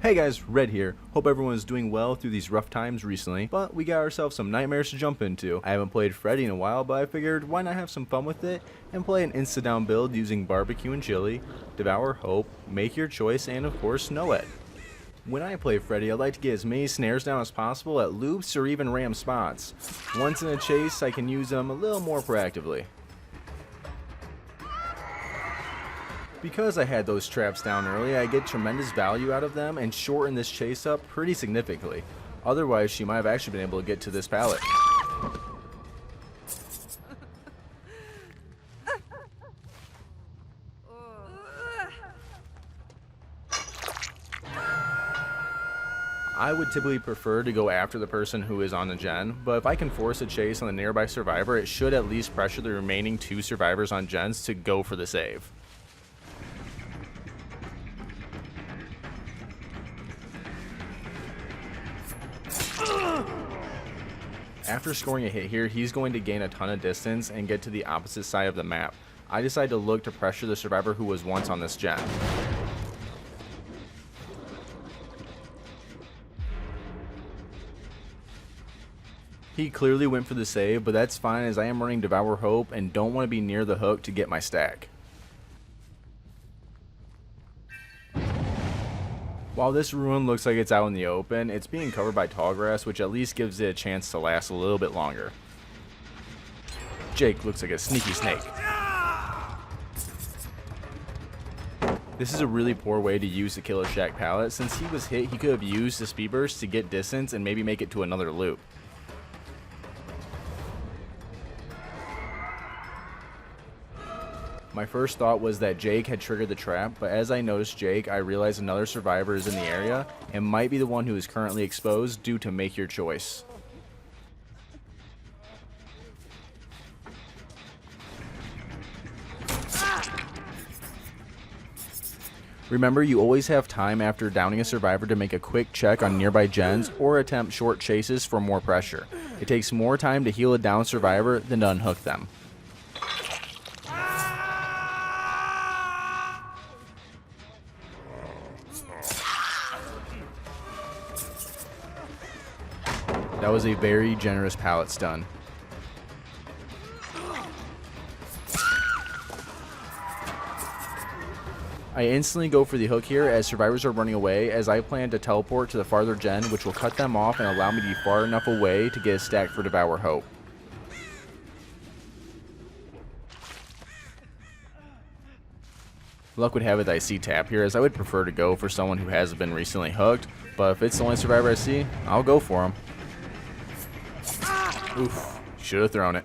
Hey guys, Red here. Hope everyone is doing well through these rough times recently, but we got ourselves some nightmares to jump into. I haven't played Freddy in a while, but I figured why not have some fun with it and play an insta-down build using barbecue and chili, devour hope, make your choice, and of course noed. When I play Freddy, I like to get as many snares down as possible at loops or even ram spots. Once in a chase, I can use them a little more proactively. Because I had those traps down early, I get tremendous value out of them and shorten this chase up pretty significantly. Otherwise, she might have actually been able to get to this pallet. I would typically prefer to go after the person who is on the gen, but if I can force a chase on the nearby survivor, it should at least pressure the remaining two survivors on gens to go for the save. After scoring a hit here, he's going to gain a ton of distance and get to the opposite side of the map. I decide to look to pressure the survivor who was once on this gen. He clearly went for the save, but that's fine as I am running Devour Hope and don't want to be near the hook to get my stack. While this ruin looks like it's out in the open, it's being covered by tall grass, which at least gives it a chance to last a little bit longer. Jake looks like a sneaky snake. This is a really poor way to use the Killer Shack pallet. Since he was hit, he could have used the speed burst to get distance and maybe make it to another loop. My first thought was that Jake had triggered the trap, but as I noticed Jake, I realized another survivor is in the area and might be the one who is currently exposed due to make your choice. Remember, you always have time after downing a survivor to make a quick check on nearby gens or attempt short chases for more pressure. It takes more time to heal a down survivor than to unhook them. That was a very generous pallet stun. I instantly go for the hook here as survivors are running away, as I plan to teleport to the farther gen, which will cut them off and allow me to be far enough away to get a stack for Devour Hope. Luck would have it that I see tap here, as I would prefer to go for someone who hasn't been recently hooked, but if it's the only survivor I see, I'll go for him. Oof, should have thrown it.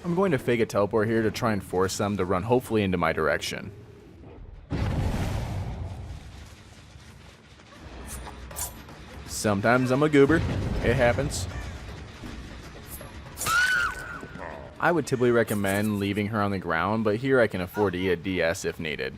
I'm going to fake a teleport here to try and force them to run hopefully into my direction. Sometimes I'm a goober. It happens. I would typically recommend leaving her on the ground, but here I can afford to eat a DS if needed.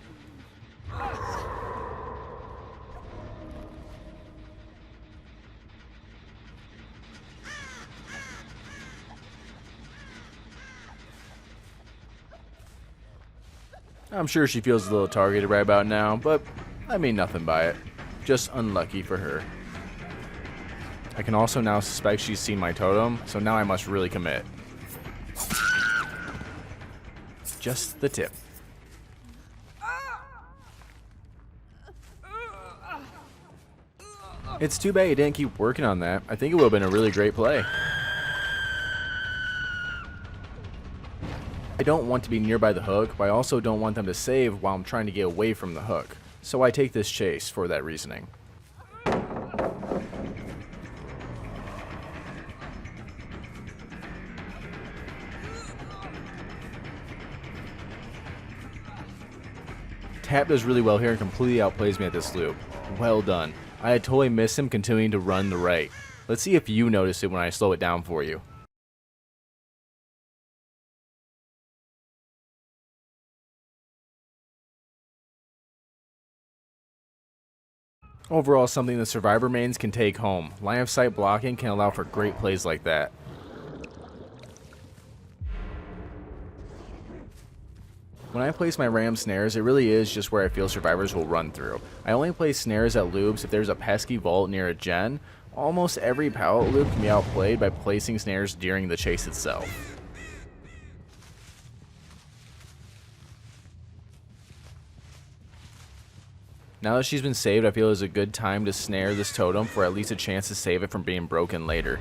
I'm sure she feels a little targeted right about now, but I mean nothing by it. Just unlucky for her. I can also now suspect she's seen my totem, so now I must really commit. Just the tip. It's too bad you didn't keep working on that. I think it would have been a really great play. I don't want to be nearby the hook, but I also don't want them to save while I'm trying to get away from the hook. So I take this chase for that reasoning. Tap does really well here and completely outplays me at this loop. Well done. I had totally missed him continuing to run the right. Let's see if you notice it when I slow it down for you. Overall, something the survivor mains can take home. Line of sight blocking can allow for great plays like that. When I place my random snares, it really is just where I feel survivors will run through. I only place snares at loops if there's a pesky vault near a gen. Almost every pallet loop can be outplayed by placing snares during the chase itself. Now that she's been saved, I feel it's a good time to snare this totem for at least a chance to save it from being broken later.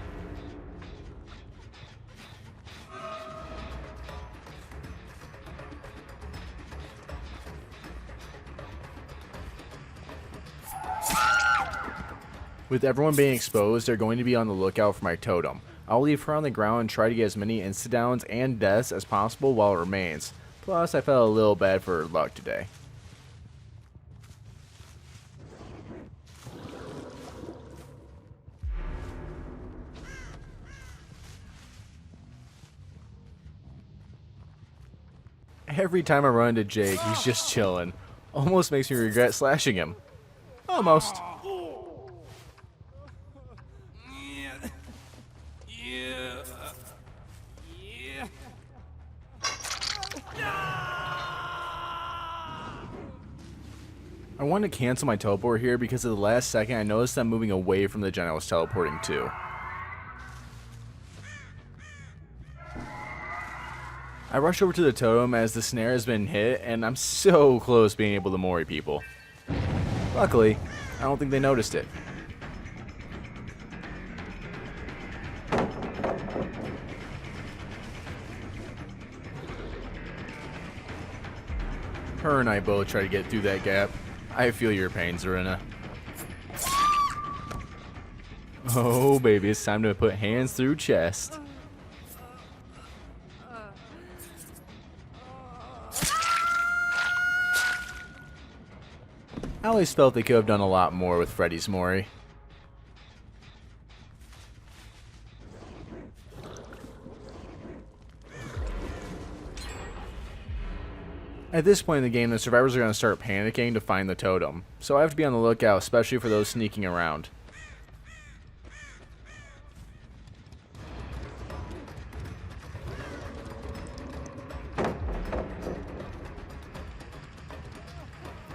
With everyone being exposed, they're going to be on the lookout for my totem. I'll leave her on the ground and try to get as many instadowns and deaths as possible while it remains. Plus, I felt a little bad for her luck today. Every time I run into Jake, he's just chilling. Almost makes me regret slashing him. Almost. I wanted to cancel my teleport here because at the last second I noticed I'm moving away from the gen I was teleporting to. I rush over to the totem as the snare has been hit and I'm so close being able to MORI people. Luckily, I don't think they noticed it. Her and I both try to get through that gap. I feel your pain, Zarina. Oh baby, it's time to put hands through chest. I always felt they could have done a lot more with Freddy's MORI. At this point in the game, the survivors are going to start panicking to find the totem, so I have to be on the lookout, especially for those sneaking around.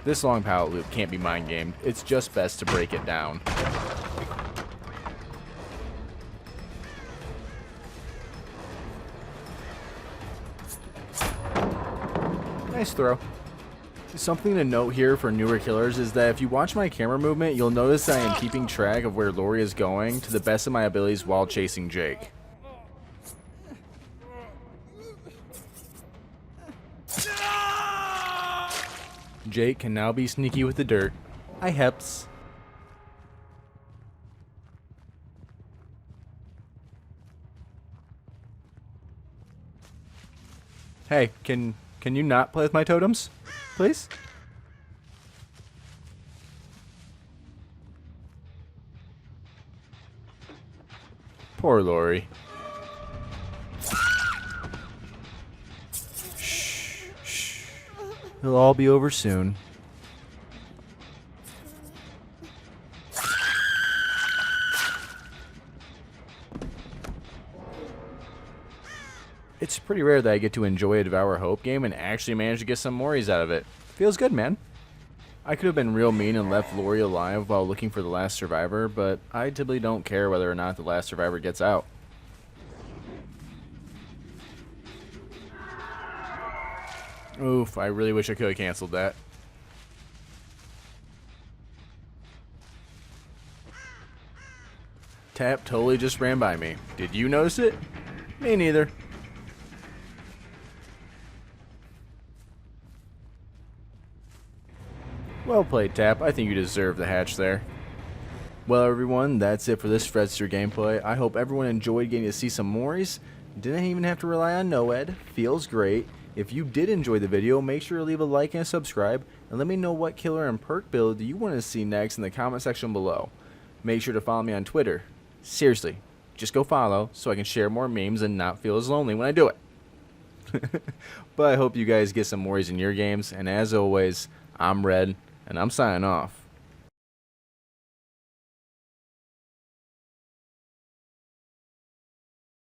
This long pallet loop can't be mind gamed, it's just best to break it down. Nice throw. Something to note here for newer killers is that if you watch my camera movement, you'll notice that I am keeping track of where Lori is going to the best of my abilities while chasing Jake. Jake can now be sneaky with the dirt. I heps. Hey, can you not play with my totems? Please? Poor Lori. Shh, shh. It'll all be over soon. It's pretty rare that I get to enjoy a Devour Hope game and actually manage to get some MORIs out of it. Feels good, man. I could have been real mean and left Lori alive while looking for the last survivor, but I typically don't care whether or not the last survivor gets out. Oof, I really wish I could have canceled that. Tap totally just ran by me. Did you notice it? Me neither. Well played, Tap. I think you deserve the hatch there. Well, everyone, that's it for this Fredster gameplay. I hope everyone enjoyed getting to see some MORIs. Didn't even have to rely on noed. Feels great. If you did enjoy the video, make sure to leave a like and a subscribe, and let me know what killer and perk build you want to see next in the comment section below. Make sure to follow me on Twitter. Seriously, just go follow so I can share more memes and not feel as lonely when I do it. But I hope you guys get some MORIs in your games, and as always, I'm Red, and I'm signing off.